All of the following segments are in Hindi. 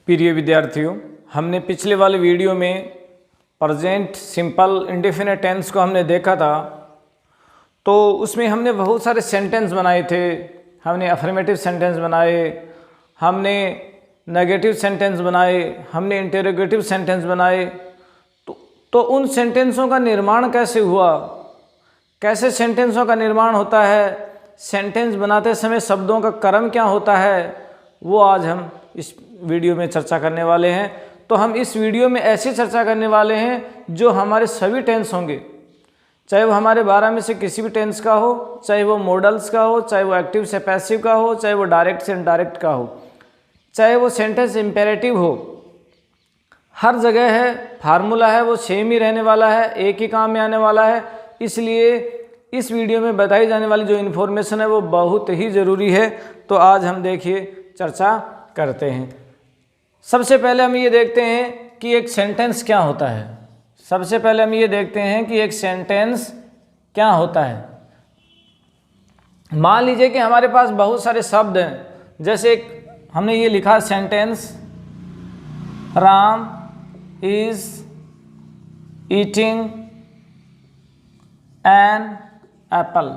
प्रिय विद्यार्थियों, हमने पिछले वाले वीडियो में प्रेजेंट सिंपल इंडेफिनिट टेंस को हमने देखा था। तो उसमें हमने बहुत सारे सेंटेंस बनाए थे। हमने अफर्मेटिव सेंटेंस बनाए, हमने नेगेटिव सेंटेंस बनाए, हमने इंटरोगेटिव सेंटेंस बनाए। तो उन सेंटेंसों का निर्माण कैसे हुआ, कैसे सेंटेंसों का निर्माण होता है, सेंटेंस बनाते समय शब्दों का क्रम क्या होता है, वो आज हम इस वीडियो में चर्चा करने वाले हैं। तो हम इस वीडियो में ऐसी चर्चा करने वाले हैं जो हमारे सभी टेंस होंगे, चाहे वो हमारे 12 में से किसी भी टेंस का हो, चाहे वो मॉडल्स का हो, चाहे वो एक्टिव से पैसिव का हो, चाहे वो डायरेक्ट से इनडायरेक्ट का हो, चाहे वो सेंटेंस इम्पेरेटिव हो। हर जगह है फार्मूला है वो सेम ही रहने वाला है, एक ही काम में आने वाला है। इसलिए इस वीडियो में बताई जाने वाली जो इन्फॉर्मेशन है वो बहुत ही ज़रूरी है। तो आज हम देखिए चर्चा करते हैं। सबसे पहले हम ये देखते हैं कि एक सेंटेंस क्या होता है। सबसे पहले हम ये देखते हैं कि एक सेंटेंस क्या होता है। मान लीजिए कि हमारे पास बहुत सारे शब्द हैं, जैसे एक हमने ये लिखा sentence, Ram is eating an apple.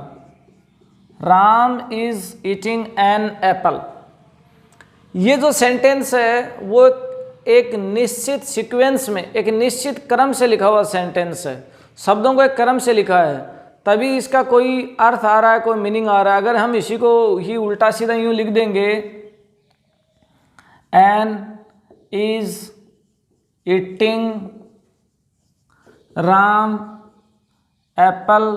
Ram is eating an apple. ये जो सेंटेंस है वो एक निश्चित सीक्वेंस में, एक निश्चित क्रम से लिखा हुआ सेंटेंस है। शब्दों को एक क्रम से लिखा है, तभी इसका कोई अर्थ आ रहा है, कोई मीनिंग आ रहा है। अगर हम इसी को ही उल्टा सीधा यूँ लिख देंगे, an is eating Ram apple,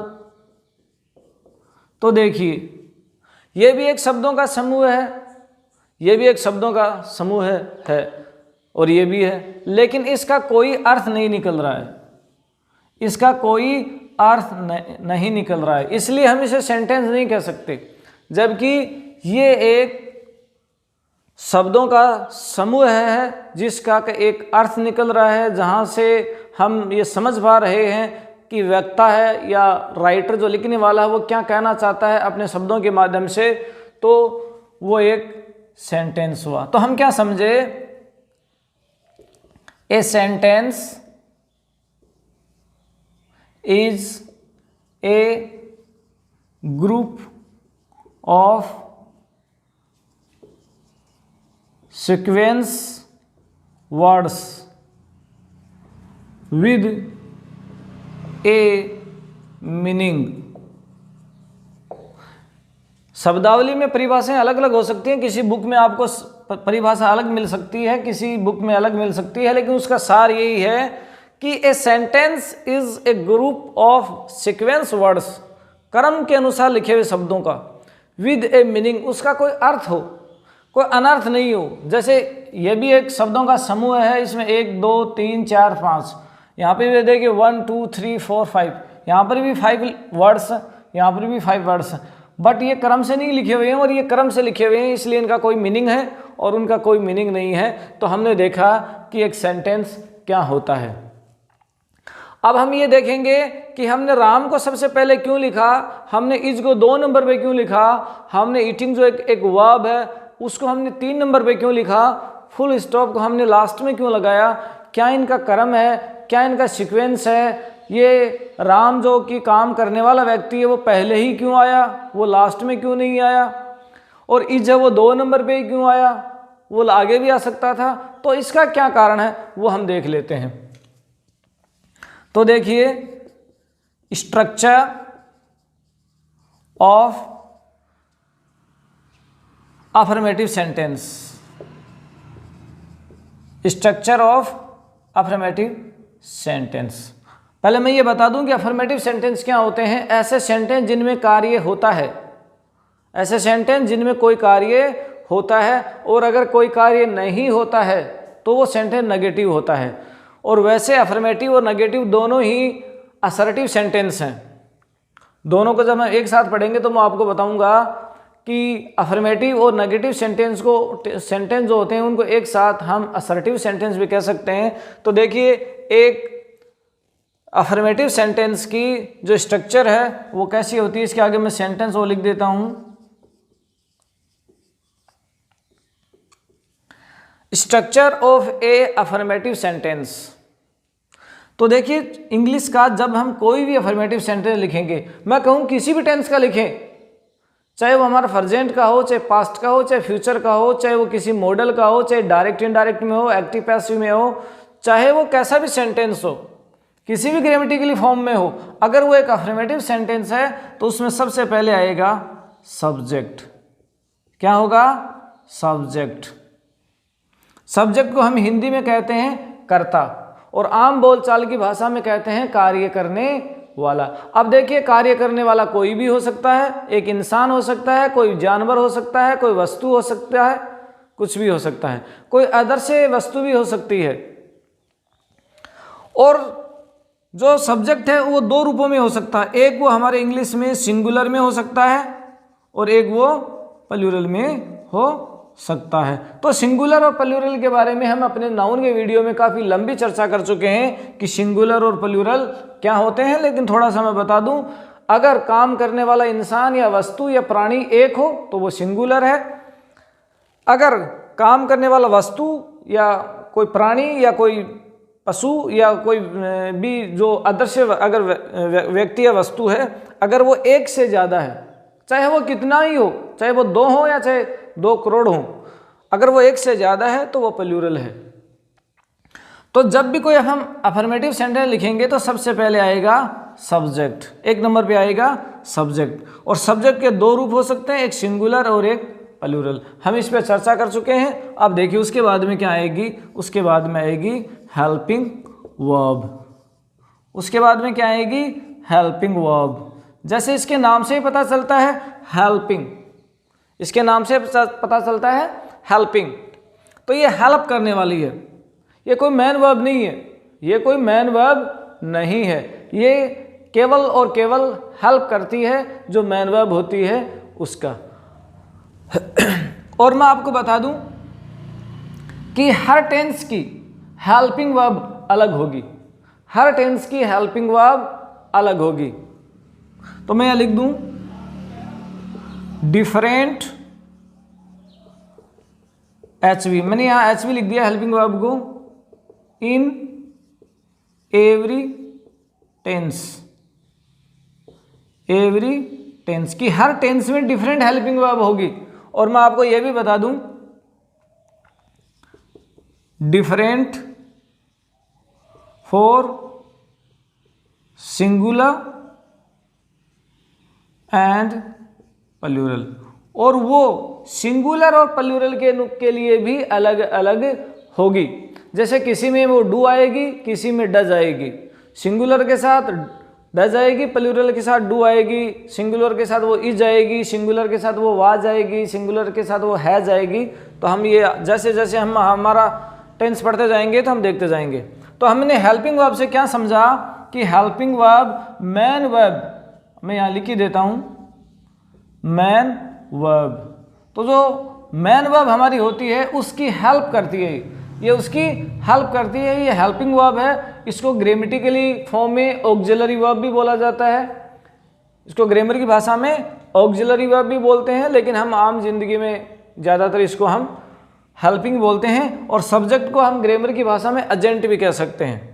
तो देखिए ये भी एक शब्दों का समूह है, ये भी एक शब्दों का समूह है और ये भी है, लेकिन इसका कोई अर्थ नहीं निकल रहा है, इसका कोई अर्थ नहीं निकल रहा है, इसलिए हम इसे सेंटेंस नहीं कह सकते। जबकि ये एक शब्दों का समूह है जिसका एक अर्थ निकल रहा है, जहाँ से हम ये समझ पा रहे हैं कि वक्ता है या राइटर जो लिखने वाला है वो क्या कहना चाहता है अपने शब्दों के माध्यम से। तो वो एक सेंटेंस हुआ। तो हम क्या समझे, a sentence is a group of sequence words with a meaning. शब्दावली में परिभाषाएं अलग अलग हो सकती हैं, किसी बुक में आपको परिभाषा अलग मिल सकती है, किसी बुक में अलग मिल सकती है, लेकिन उसका सार यही है कि a sentence is a group of sequence words, क्रम के अनुसार लिखे हुए शब्दों का, विद ए मीनिंग, उसका कोई अर्थ हो, कोई अनर्थ नहीं हो। जैसे ये भी एक शब्दों का समूह है, इसमें 1 2 3 4 5, यहाँ पे भी देखिए 1 2 3 4 5, यहाँ पर भी 5 वर्ड्स, यहाँ पर भी 5 वर्ड्स, बट ये क्रम से नहीं लिखे हुए हैं और ये क्रम से लिखे हुए हैं, इसलिए इनका कोई मीनिंग है और उनका कोई मीनिंग नहीं है। तो हमने देखा कि एक सेंटेंस क्या होता है। अब हम ये देखेंगे कि हमने राम को सबसे पहले क्यों लिखा, हमने इज को 2 नंबर पे क्यों लिखा, हमने ईटिंग जो एक वर्ब है उसको हमने 3 नंबर पे क्यों लिखा, फुल स्टॉप को हमने लास्ट में क्यों लगाया, क्या इनका क्रम है, क्या इनका सीक्वेंस है, ये राम जो कि काम करने वाला व्यक्ति है वो पहले ही क्यों आया, वो लास्ट में क्यों नहीं आया, और इज है वो 2 नंबर पे ही क्यों आया, वो आगे भी आ सकता था। तो इसका क्या कारण है वो हम देख लेते हैं। तो देखिए, structure of affirmative sentence, structure of affirmative sentence. पहले मैं ये बता दूं कि अफर्मेटिव सेंटेंस क्या होते हैं। ऐसे सेंटेंस जिनमें कार्य होता है, ऐसे सेंटेंस जिनमें कोई कार्य होता है, और अगर कोई कार्य नहीं होता है तो वो सेंटेंस नेगेटिव होता है। और वैसे अफर्मेटिव और नेगेटिव दोनों ही असर्टिव सेंटेंस हैं। दोनों को जब हम एक साथ पढ़ेंगे तो मैं आपको बताऊंगा कि अफर्मेटिव और नेगेटिव सेंटेंस जो होते हैं उनको एक साथ हम असर्टिव सेंटेंस भी कह सकते हैं। तो देखिए, एक अफर्मेटिव सेंटेंस की जो स्ट्रक्चर है वो कैसी होती है, इसके आगे मैं सेंटेंस वो लिख देता हूं। Structure of A affirmative sentence. तो देखिए इंग्लिश का जब हम कोई भी अफर्मेटिव सेंटेंस लिखेंगे, मैं कहूँ किसी भी टेंस का लिखें, चाहे वो हमारा प्रेजेंट का हो, चाहे पास्ट का हो, चाहे फ्यूचर का हो, चाहे वो किसी मॉडल का हो, चाहे डायरेक्ट इनडायरेक्ट में हो, एक्टिव पैसिव में हो, चाहे वो कैसा भी सेंटेंस हो, किसी भी ग्रामेटिकली फॉर्म में हो, अगर वो एक अफर्मेटिव सेंटेंस है तो उसमें सबसे पहले आएगा सब्जेक्ट। क्या होगा? सब्जेक्ट। सब्जेक्ट को हम हिंदी में कहते हैं कर्ता और आम बोलचाल की भाषा में कहते हैं कार्य करने वाला। अब देखिए, कार्य करने वाला कोई भी हो सकता है, एक इंसान हो सकता है, कोई जानवर हो सकता है, कोई वस्तु हो सकता है, कुछ भी हो सकता है, कोई अदृश्य वस्तु भी हो सकती है। और जो सब्जेक्ट है वो दो रूपों में हो सकता है, एक वो हमारे इंग्लिश में सिंगुलर में हो सकता है और एक वो प्लूरल में हो सकता है। तो सिंगुलर और प्लूरल के बारे में हम अपने नाउन के वीडियो में काफ़ी लंबी चर्चा कर चुके हैं कि सिंगुलर और प्लूरल क्या होते हैं, लेकिन थोड़ा सा मैं बता दूं, अगर काम करने वाला इंसान या वस्तु या प्राणी एक हो तो वो सिंगुलर है। अगर काम करने वाला वस्तु या कोई प्राणी या कोई पशु या कोई भी जो अदृश्य अगर व्यक्ति या वस्तु है, अगर वो एक से ज़्यादा है, चाहे वो कितना ही हो, चाहे वो 2 हो या चाहे 2 करोड़ हो, अगर वो एक से ज़्यादा है तो वो प्लूरल है। तो जब भी कोई हम अफर्मेटिव सेंटेंस लिखेंगे तो सबसे पहले आएगा सब्जेक्ट, एक नंबर पे आएगा सब्जेक्ट। और सब्जेक्ट के 2 रूप हो सकते हैं, एक सिंगुलर और एक प्लूरल। हम इस पर चर्चा कर चुके हैं। अब देखिए उसके बाद में क्या आएगी, उसके बाद में आएगी हेल्पिंग वर्ब। उसके बाद में क्या आएगी? Helping verb. जैसे इसके नाम से ही पता चलता है हेल्पिंग, इसके नाम से पता चलता है हेल्पिंग, तो ये हेल्प करने वाली है, ये कोई मैन वर्ब नहीं है, ये कोई मैन वर्ब नहीं है, ये केवल और केवल हेल्प करती है जो मैन वर्ब होती है उसका। और मैं आपको बता दूं कि हर टेंस की हेल्पिंग वर्ब अलग होगी, हर टेंस की हेल्पिंग वर्ब अलग होगी। तो मैं यहां लिख दूं डिफरेंट HV, मैंने यहां HV लिख दिया हेल्पिंग वर्ब को, in every tense, every tense की हर टेंस में डिफरेंट हेल्पिंग वर्ब होगी। और मैं आपको यह भी बता दूं different for singular and plural, और वो सिंगुलर और प्लूरल के लिए भी अलग अलग होगी। जैसे किसी में वो डू आएगी, किसी में डज आएगी, सिंगुलर के साथ डज आएगी, प्लूरल के साथ डू आएगी, सिंगुलर के साथ वो इज आएगी, सिंगुलर के साथ वो वाज आएगी, सिंगुलर के साथ वो हैज आएगी। तो हम ये जैसे जैसे हम हमारा टेंस पढ़ते जाएंगे तो हम देखते जाएंगे। तो हमने हेल्पिंग वर्ब से क्या समझा कि हेल्पिंग वर्ब मैन वर्ब, मैं यहाँ लिख ही देता हूँ मैन वर्ब। तो जो मैन वर्ब हमारी होती है उसकी हेल्प करती है, ये उसकी हेल्प करती है, ये हेल्पिंग वर्ब है। इसको ग्रामेटिकली फॉर्म में ऑक्सिलरी वर्ब भी बोला जाता है, इसको ग्रामर की भाषा में ऑक्सिलरी वर्ब भी बोलते हैं, लेकिन हम आम जिंदगी में ज़्यादातर इसको हम हेल्पिंग बोलते हैं। और सब्जेक्ट को हम ग्रामर की भाषा में एजेंट भी कह सकते हैं।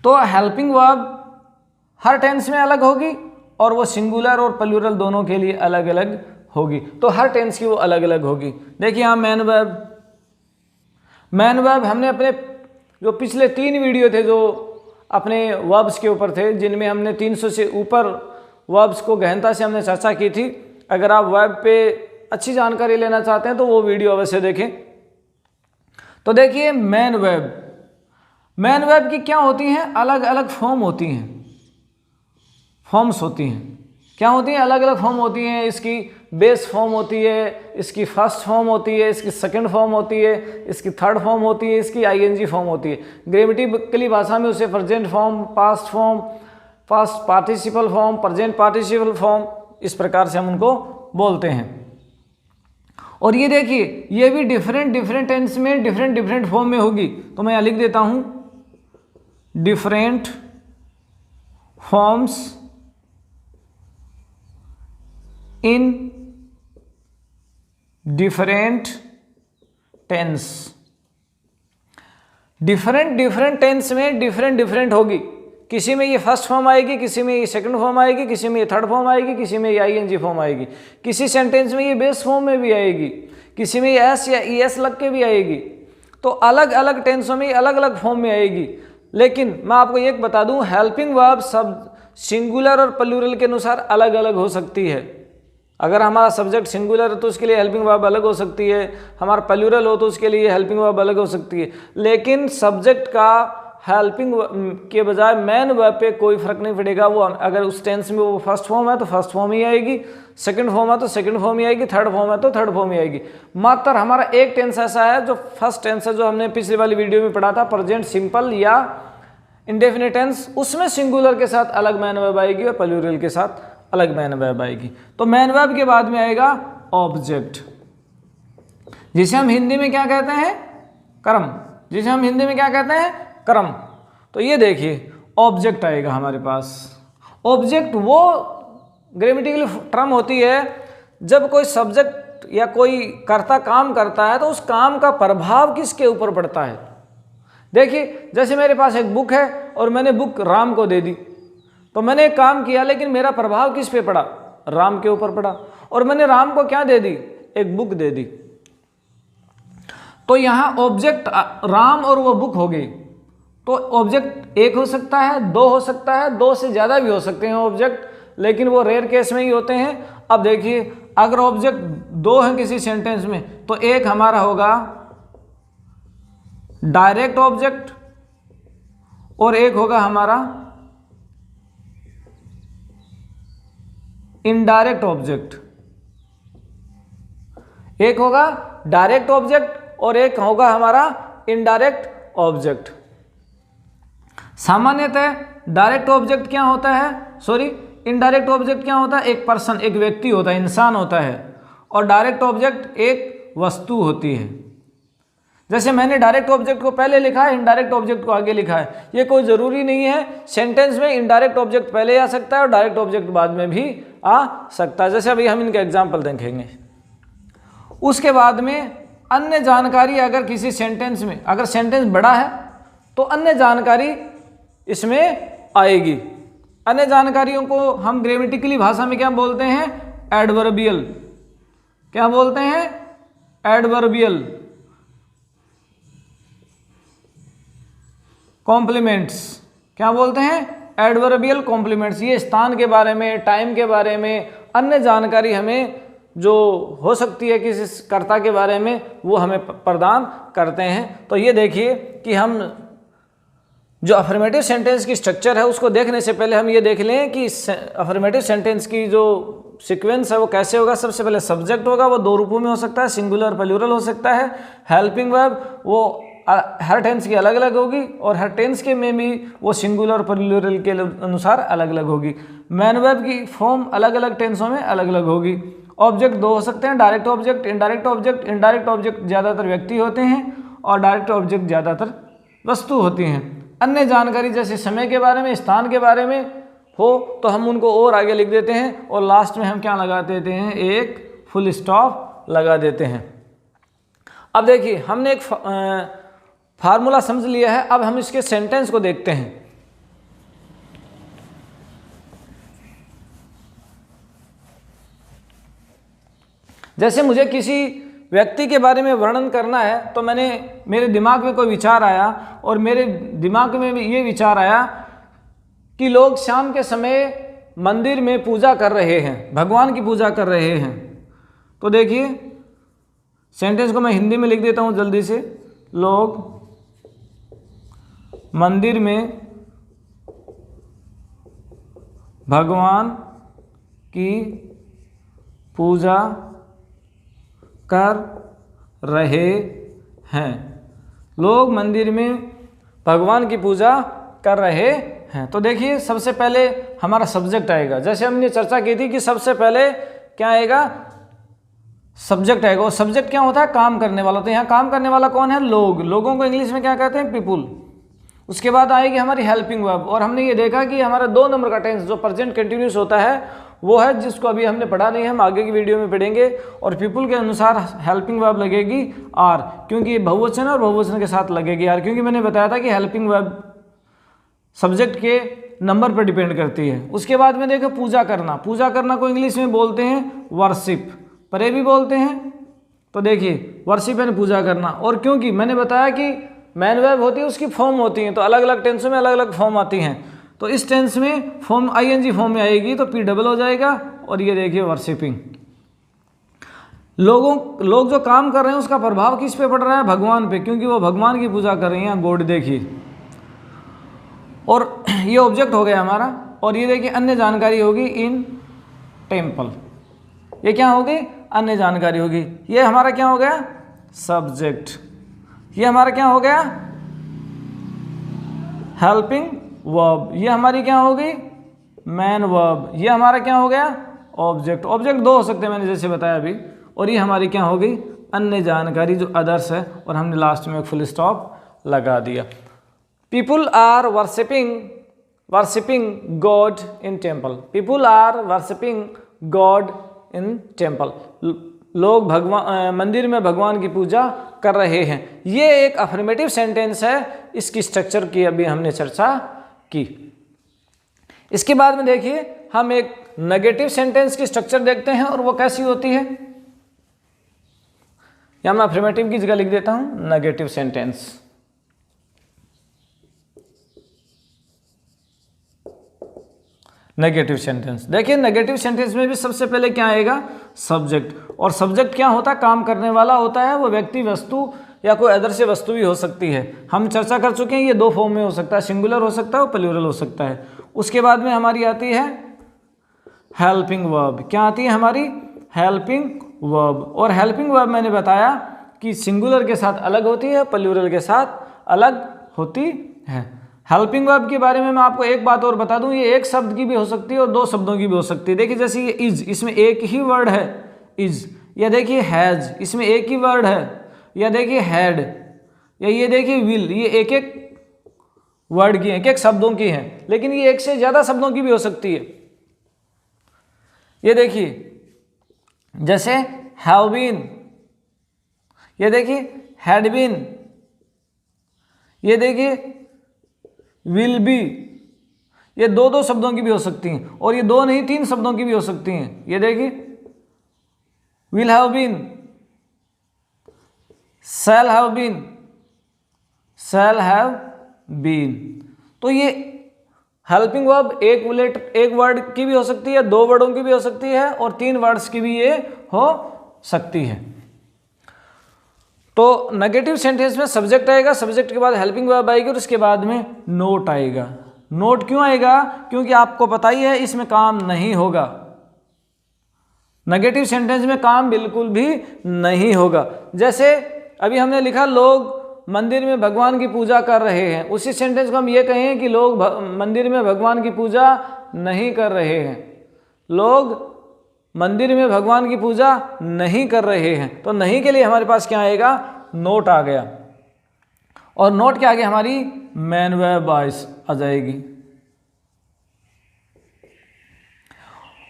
तो हेल्पिंग वर्ब हर टेंस में अलग होगी और वो सिंगुलर और प्लूरल दोनों के लिए अलग अलग होगी। तो हर टेंस की वो अलग अलग होगी। देखिए यहाँ मैन वर्ब, मैन वर्ब हमने अपने जो पिछले 3 वीडियो थे जो अपने वर्ब्स के ऊपर थे, जिनमें हमने 300 से ऊपर वर्ब्स को गहनता से हमने चर्चा की थी। अगर आप वर्ब पे अच्छी जानकारी लेना चाहते हैं तो वो वीडियो अवश्य देखें। तो देखिए मैन वर्ब, मैन वर्ब की क्या होती हैं? अलग अलग फॉर्म होती हैं, फॉर्म्स होती हैं। क्या होती हैं? अलग अलग फॉर्म होती हैं। इसकी बेस फॉर्म होती है, इसकी फर्स्ट फॉर्म होती है, इसकी सेकंड फॉर्म होती है, इसकी थर्ड फॉर्म होती है, इसकी आईएनजी फॉर्म होती है। ग्रामेटिकली भाषा में उसे present form, past form, past participle form, present participle form, इस प्रकार से हम उनको बोलते हैं। और ये देखिए ये भी डिफरेंट टेंस में डिफरेंट फॉर्म में होगी। तो मैं यहाँ लिख देता हूँ different forms in different tense. Different different tense में डिफरेंट डिफरेंट होगी, किसी में ये फर्स्ट फॉर्म आएगी, किसी में ये सेकंड फॉर्म आएगी, किसी में ये थर्ड फॉर्म आएगी, किसी में ये आईएनजी फॉर्म आएगी, किसी सेंटेंस में ये बेस फॉर्म में भी आएगी, किसी में ये एस या ईएस लग के भी आएगी। तो अलग अलग टेंसों में अलग अलग फॉर्म में आएगी। लेकिन मैं आपको एक बता दूं, हेल्पिंग वर्ब सब सिंगुलर और प्लूरल के अनुसार अलग अलग हो सकती है। अगर हमारा सब्जेक्ट सिंगुलर है तो उसके लिए हेल्पिंग वर्ब अलग हो सकती है, हमारा प्लूरल हो तो उसके लिए हेल्पिंग वर्ब अलग हो सकती है। लेकिन सब्जेक्ट का हेल्पिंग के बजाय मेन वर्ब पे कोई फर्क नहीं पड़ेगा। वो अगर उस टेंस में वो फर्स्ट फॉर्म है तो फर्स्ट फॉर्म ही आएगी, सेकंड फॉर्म है तो सेकंड फॉर्म ही आएगी, थर्ड फॉर्म है तो थर्ड फॉर्म ही आएगी। मात्र हमारा एक टेंस ऐसा है जो फर्स्ट टेंस है, जो हमने पिछली वाली वीडियो में पढ़ा था, प्रेजेंट सिंपल या इंडेफिनिट टेंस, उसमें सिंगुलर के साथ अलग मेन वर्ब आएगी और प्लूरल के साथ अलग मेन वर्ब आएगी। तो मेन वर्ब के बाद में आएगा ऑब्जेक्ट, जिसे हम हिंदी में क्या कहते हैं, कर्म, जिसे हम हिंदी में क्या कहते हैं, कर्म। तो ये देखिए ऑब्जेक्ट आएगा हमारे पास। ऑब्जेक्ट वो ग्रामेटिकल टर्म होती है जब कोई सब्जेक्ट या कोई कर्ता काम करता है तो उस काम का प्रभाव किसके ऊपर पड़ता है। देखिए जैसे मेरे पास एक बुक है और मैंने बुक राम को दे दी, तो मैंने एक काम किया लेकिन मेरा प्रभाव किस पे पड़ा, राम के ऊपर पड़ा। और मैंने राम को क्या दे दी, एक बुक दे दी। तो यहाँ ऑब्जेक्ट राम और वो बुक हो गई। तो ऑब्जेक्ट एक हो सकता है, दो हो सकता है, दो से ज़्यादा भी हो सकते हैं ऑब्जेक्ट, लेकिन वो रेयर केस में ही होते हैं। अब देखिए अगर ऑब्जेक्ट दो हैं किसी सेंटेंस में तो एक हमारा होगा डायरेक्ट ऑब्जेक्ट और एक होगा हमारा इनडायरेक्ट ऑब्जेक्ट। एक होगा डायरेक्ट ऑब्जेक्ट और एक होगा हमारा इनडायरेक्ट ऑब्जेक्ट। सामान्यतः डायरेक्ट ऑब्जेक्ट क्या होता है, इनडायरेक्ट ऑब्जेक्ट क्या होता है, एक पर्सन, एक व्यक्ति होता है, इंसान होता है। और डायरेक्ट ऑब्जेक्ट एक वस्तु होती है। जैसे मैंने डायरेक्ट ऑब्जेक्ट को पहले लिखा है, इनडायरेक्ट ऑब्जेक्ट को आगे लिखा है। ये कोई ज़रूरी नहीं है, सेंटेंस में इनडायरेक्ट ऑब्जेक्ट पहले आ सकता है और डायरेक्ट ऑब्जेक्ट बाद में भी आ सकता है। जैसे अभी हम इनका एग्जाम्पल देखेंगे। उसके बाद में अन्य जानकारी, अगर किसी सेंटेंस में, अगर सेंटेंस बड़ा है तो अन्य जानकारी इसमें आएगी। अन्य जानकारियों को हम ग्रामेटिकली भाषा में क्या बोलते हैं, एडवर्बियल। क्या बोलते हैं, एडवर्बियल। कॉम्प्लीमेंट्स, क्या बोलते हैं, एडवर्बियल कॉम्प्लीमेंट्स। ये स्थान के बारे में, टाइम के बारे में, अन्य जानकारी हमें जो हो सकती है किसी कर्ता के बारे में, वो हमें प्रदान करते हैं। तो ये देखिए कि हम जो अफर्मेटिव सेंटेंस की स्ट्रक्चर है उसको देखने से पहले हम ये देख लें कि अफर्मेटिव सेंटेंस की जो सीक्वेंस है वो कैसे होगा। सबसे पहले सब्जेक्ट होगा, वो दो रूपों में हो सकता है, सिंगुलर प्लूरल हो सकता है। हेल्पिंग वर्ब वो हर टेंस की अलग अलग होगी और हर टेंस के में भी वो सिंगुलर और प्लूरल के अनुसार अलग अलग होगी। मेन वर्ब की फॉर्म अलग अलग टेंसों में अलग अलग होगी। ऑब्जेक्ट दो हो सकते हैं, direct object, indirect object. Indirect object ज़्यादातर व्यक्ति होते हैं और डायरेक्ट ऑब्जेक्ट ज़्यादातर वस्तु होती हैं। अन्य जानकारी जैसे समय के बारे में, स्थान के बारे में हो तो हम उनको और आगे लिख देते हैं और लास्ट में हम क्या लगा देते हैं, एक फुल स्टॉप लगा देते हैं। अब देखिए हमने एक फार्मूला समझ लिया है, अब हम इसके सेंटेंस को देखते हैं। जैसे मुझे किसी व्यक्ति के बारे में वर्णन करना है तो मेरे दिमाग में कोई विचार आया और मेरे दिमाग में भी ये विचार आया कि लोग शाम के समय मंदिर में पूजा कर रहे हैं, भगवान की पूजा कर रहे हैं। तो देखिए सेंटेंस को मैं हिंदी में लिख देता हूँ जल्दी से। लोग मंदिर में भगवान की पूजा कर रहे हैं। लोग मंदिर में भगवान की पूजा कर रहे हैं। तो देखिए सबसे पहले हमारा सब्जेक्ट आएगा। जैसे हमने चर्चा की थी कि सबसे पहले क्या आएगा, सब्जेक्ट आएगा। और सब्जेक्ट क्या होता है, काम करने वाला। तो यहाँ काम करने वाला कौन है, लोग। लोगों को इंग्लिश में क्या कहते हैं, पीपुल। उसके बाद आएगी हमारी हेल्पिंग वर्ब। और हमने ये देखा कि हमारा 2 नंबर का टेंस जो प्रेजेंट कंटिन्यूस होता है वो है जिसको अभी हमने पढ़ा नहीं है, हम आगे की वीडियो में पढ़ेंगे। और पीपल के अनुसार हेल्पिंग वर्ब लगेगी आर, क्योंकि ये बहुवचन है और बहुवचन के साथ लगेगी आर, क्योंकि मैंने बताया था कि हेल्पिंग वर्ब सब्जेक्ट के नंबर पर डिपेंड करती है। उसके बाद में देखो पूजा करना, पूजा करना को इंग्लिश में बोलते हैं वर्शिप, परे भी बोलते हैं। तो देखिए वर्शिप यानी पूजा करना, और क्योंकि मैंने बताया कि मैन वर्ब होती है उसकी फॉर्म होती है, तो अलग अलग टेंसों में अलग अलग फॉर्म आती हैं। तो इस टेंस में फॉर्म आईएनजी फॉर्म में आएगी तो पी डबल हो जाएगा। और ये देखिए वर्शिपिंग, लोग जो काम कर रहे हैं उसका प्रभाव किस पे पड़ रहा है? भगवान पे, क्योंकि वो भगवान की पूजा कर रहे हैं, गॉड। देखिए, और ये ऑब्जेक्ट हो गया हमारा। और ये देखिए अन्य जानकारी होगी इन टेम्पल, ये क्या होगी? अन्य जानकारी होगी। ये हमारा क्या हो गया? सब्जेक्ट। ये हमारा क्या हो गया? Helping verb. ये हमारी क्या होगी? Man verb. ये हमारा क्या हो गया? ऑब्जेक्ट। ऑब्जेक्ट दो हो सकते हैं मैंने जैसे बताया अभी। और ये हमारी क्या होगी? अन्य जानकारी, जो अदर्स है। और हमने लास्ट में एक फुल स्टॉप लगा दिया। People are worshipping God in temple. People are worshipping God in temple. लोग भगवान मंदिर में भगवान की पूजा कर रहे हैं। ये एक अफर्मेटिव सेंटेंस है, इसकी स्ट्रक्चर की अभी हमने चर्चा की। इसके बाद में देखिए हम एक नेगेटिव सेंटेंस की स्ट्रक्चर देखते हैं, और वो कैसी होती है। या मैं अफर्मेटिव की जगह लिख देता हूं नेगेटिव सेंटेंस। नेगेटिव सेंटेंस, देखिए नेगेटिव सेंटेंस में भी सबसे पहले क्या आएगा? सब्जेक्ट। और सब्जेक्ट क्या होता है? काम करने वाला होता है। वो व्यक्ति, वस्तु या कोई अदर से वस्तु भी हो सकती है। हम चर्चा कर चुके हैं, ये दो फॉर्म में हो सकता है, सिंगुलर हो सकता है और प्लूरल हो सकता है। उसके बाद में हमारी आती है हेल्पिंग वर्ब। क्या आती है हमारी? Helping verb. और हेल्पिंग वर्ब मैंने बताया कि सिंगुलर के साथ अलग होती है, प्लूरल के साथ अलग होती है। हेल्पिंग वर्ब के बारे में मैं आपको एक बात और बता दूं, ये एक शब्द की भी हो सकती है और दो शब्दों की भी हो सकती है। देखिए जैसे ये इज, इसमें एक ही वर्ड है इज। या देखिए हैज, इसमें एक ही वर्ड है। या देखिए हैड, या ये देखिए विल, ये एक एक वर्ड की है, एक एक शब्दों की है। लेकिन ये एक से ज्यादा शब्दों की भी हो सकती है। ये देखिए जैसे हैव बीन, ये देखिए हैड बीन, ये देखिए विल बी, ये दो दो शब्दों की भी हो सकती हैं। और ये दो नहीं, तीन शब्दों की भी हो सकती हैं। ये देखिए will have been, shall have been, shall have been. तो ये हेल्पिंग वर्ब एक वर्ड की भी हो सकती है, दो वर्डों की भी हो सकती है, और तीन वर्ड्स की भी ये हो सकती है। तो नेगेटिव सेंटेंस में सब्जेक्ट आएगा, सब्जेक्ट के बाद हेल्पिंग वर्ब आएगी, और उसके बाद में नोट आएगा। नोट क्यों आएगा? क्योंकि आपको पता ही है इसमें काम नहीं होगा। नेगेटिव सेंटेंस में काम बिल्कुल भी नहीं होगा। जैसे अभी हमने लिखा लोग मंदिर में भगवान की पूजा कर रहे हैं, उसी सेंटेंस को हम ये कहें कि लोग मंदिर में भगवान की पूजा नहीं कर रहे हैं। लोग मंदिर में भगवान की पूजा नहीं कर रहे हैं। तो नहीं के लिए हमारे पास क्या आएगा? नोट आ गया। और नोट के आगे हमारी मैन वर्ब आ जाएगी।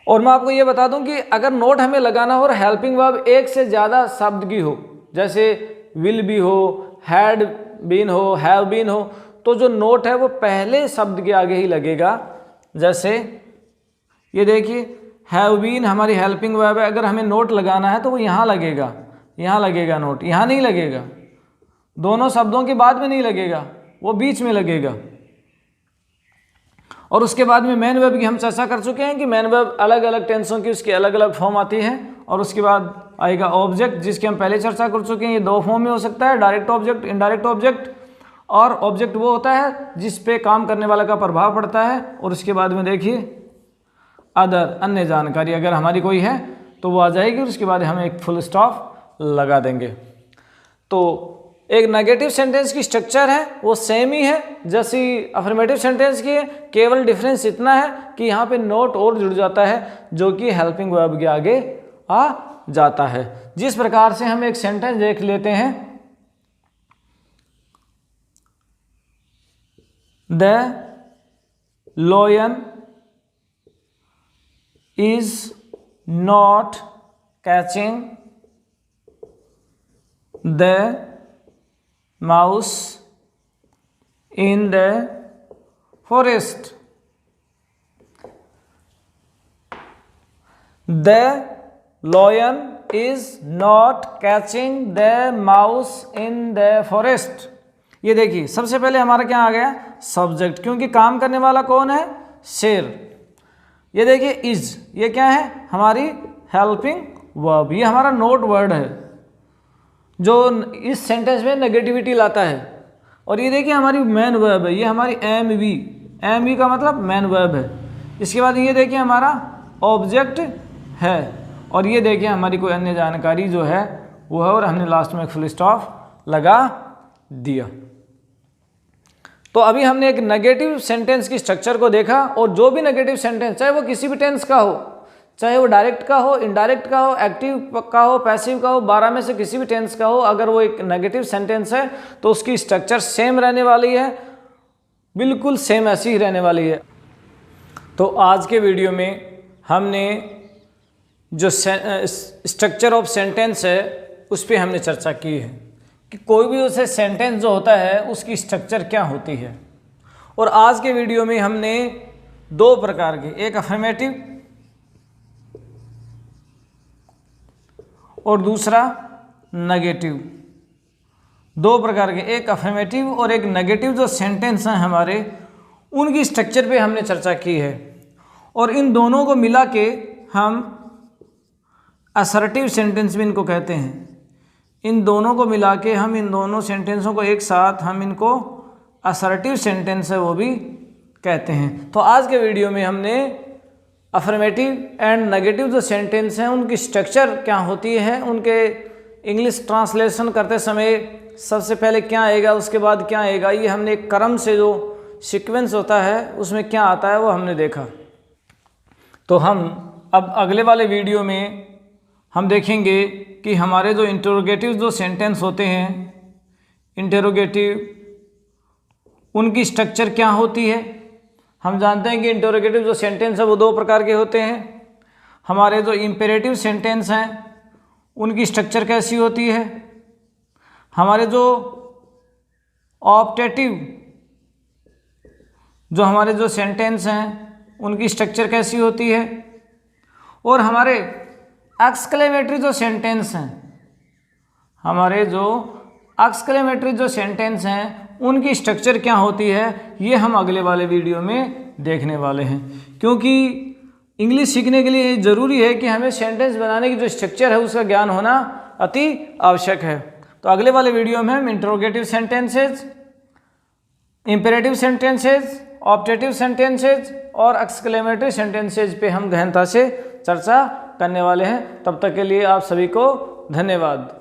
और मैं आपको ये बता दूं कि अगर नोट हमें लगाना हो और हेल्पिंग वर्ब एक से ज़्यादा शब्द की हो, जैसे विल बी हो, हैड बीन हो, हैव बीन हो, तो जो नोट है वो पहले शब्द के आगे ही लगेगा। जैसे ये देखिए हैव बीन हमारी हेल्पिंग वर्ब है, अगर हमें नोट लगाना है तो वो यहाँ लगेगा, यहाँ लगेगा नोट, यहाँ नहीं लगेगा। दोनों शब्दों के बाद में नहीं लगेगा, वो बीच में लगेगा। और उसके बाद में मैन वर्ब की हम चर्चा कर चुके हैं कि मैन वर्ब अलग अलग टेंसों की उसकी अलग अलग फॉर्म आती है। और उसके बाद आएगा ऑब्जेक्ट, जिसकी हम पहले चर्चा कर चुके हैं। ये दो फॉर्म में हो सकता है, डायरेक्ट ऑब्जेक्ट, इनडायरेक्ट ऑब्जेक्ट। और ऑब्जेक्ट वो होता है जिस पे काम करने वाला का प्रभाव पड़ता है। और उसके बाद में देखिए अदर, अन्य जानकारी अगर हमारी कोई है तो वो आ जाएगी, और उसके बाद हम एक फुल स्टॉप लगा देंगे। तो एक नेगेटिव सेंटेंस की स्ट्रक्चर है वो सेम ही है जैसी अफर्मेटिव सेंटेंस की है, केवल डिफरेंस इतना है कि यहाँ पे नोट और जुड़ जाता है जो कि हेल्पिंग वर्ब के आगे आ जाता है। जिस प्रकार से हम एक सेंटेंस देख लेते हैं, the लोयन is not catching the mouse in the forest. The lion is not catching the mouse in the forest. ये देखिए, सबसे पहले हमारा क्या आ गया, सब्जेक्ट, क्योंकि काम करने वाला कौन है, शेर। ये देखिए इज, ये क्या है, हमारी हेल्पिंग वर्ब, ये हमारा नोट वर्ड है जो इस सेंटेंस में नेगेटिविटी लाता है। और ये देखिए हमारी मेन वर्ब है, ये हमारी एम वी का मतलब मेन वर्ब है। इसके बाद ये देखिए हमारा ऑब्जेक्ट है, और ये देखिए हमारी कोई अन्य जानकारी जो है वो है, और हमने लास्ट में एक फुल स्टॉप लगा दिया। तो अभी हमने एक नेगेटिव सेंटेंस की स्ट्रक्चर को देखा, और जो भी नेगेटिव सेंटेंस, चाहे वो किसी भी टेंस का हो, चाहे वो डायरेक्ट का हो, इनडायरेक्ट का हो, एक्टिव का हो, पैसिव का हो, 12 में से किसी भी टेंस का हो, अगर वो एक नेगेटिव सेंटेंस है तो उसकी स्ट्रक्चर सेम रहने वाली है, बिल्कुल सेम ऐसी ही रहने वाली है। तो आज के वीडियो में हमने जो स्ट्रक्चर ऑफ सेंटेंस है उस पर हमने चर्चा की है कि कोई भी उसे सेंटेंस जो होता है उसकी स्ट्रक्चर क्या होती है। और आज के वीडियो में हमने दो प्रकार के, एक अफर्मेटिव और दूसरा नेगेटिव, दो प्रकार के, एक अफर्मेटिव और एक नेगेटिव जो सेंटेंस हैं हमारे, उनकी स्ट्रक्चर पे हमने चर्चा की है। और इन दोनों को मिला के हम असर्टिव सेंटेंस भी इनको कहते हैं। इन दोनों को मिला के हम इन दोनों सेंटेंसों को एक साथ हम इनको असर्टिव सेंटेंस है वो भी कहते हैं। तो आज के वीडियो में हमने अफर्मेटिव एंड नेगेटिव जो सेंटेंस हैं उनकी स्ट्रक्चर क्या होती है, उनके इंग्लिश ट्रांसलेशन करते समय सबसे पहले क्या आएगा, उसके बाद क्या आएगा, ये हमने एक क्रम से जो सीक्वेंस होता है उसमें क्या आता है वो हमने देखा। तो हम अब अगले वाले वीडियो में हम देखेंगे कि हमारे जो इंटरोगेटिव जो सेंटेंस होते हैं, इंटरोगेटिव, उनकी स्ट्रक्चर क्या होती है। हम जानते हैं कि इंटरोगेटिव जो सेंटेंस है वो दो प्रकार के होते हैं। हमारे जो इम्पेरेटिव सेंटेंस हैं उनकी स्ट्रक्चर कैसी होती है, हमारे जो ऑप्टेटिव जो हमारे जो सेंटेंस हैं उनकी स्ट्रक्चर कैसी होती है, और हमारे एक्सक्लेमेटरी जो सेंटेंस हैं, हमारे जो एक्सक्लेमेटरी जो सेंटेंस हैं उनकी स्ट्रक्चर क्या होती है, ये हम अगले वाले वीडियो में देखने वाले हैं। क्योंकि इंग्लिश सीखने के लिए ज़रूरी है कि हमें सेंटेंस बनाने की जो स्ट्रक्चर है उसका ज्ञान होना अति आवश्यक है। तो अगले वाले वीडियो में हम interrogative sentences, imperative sentences, optative sentences और एक्सक्लेमेटरी सेंटेंसेज पे हम गहनता से चर्चा करने वाले हैं। तब तक के लिए आप सभी को धन्यवाद।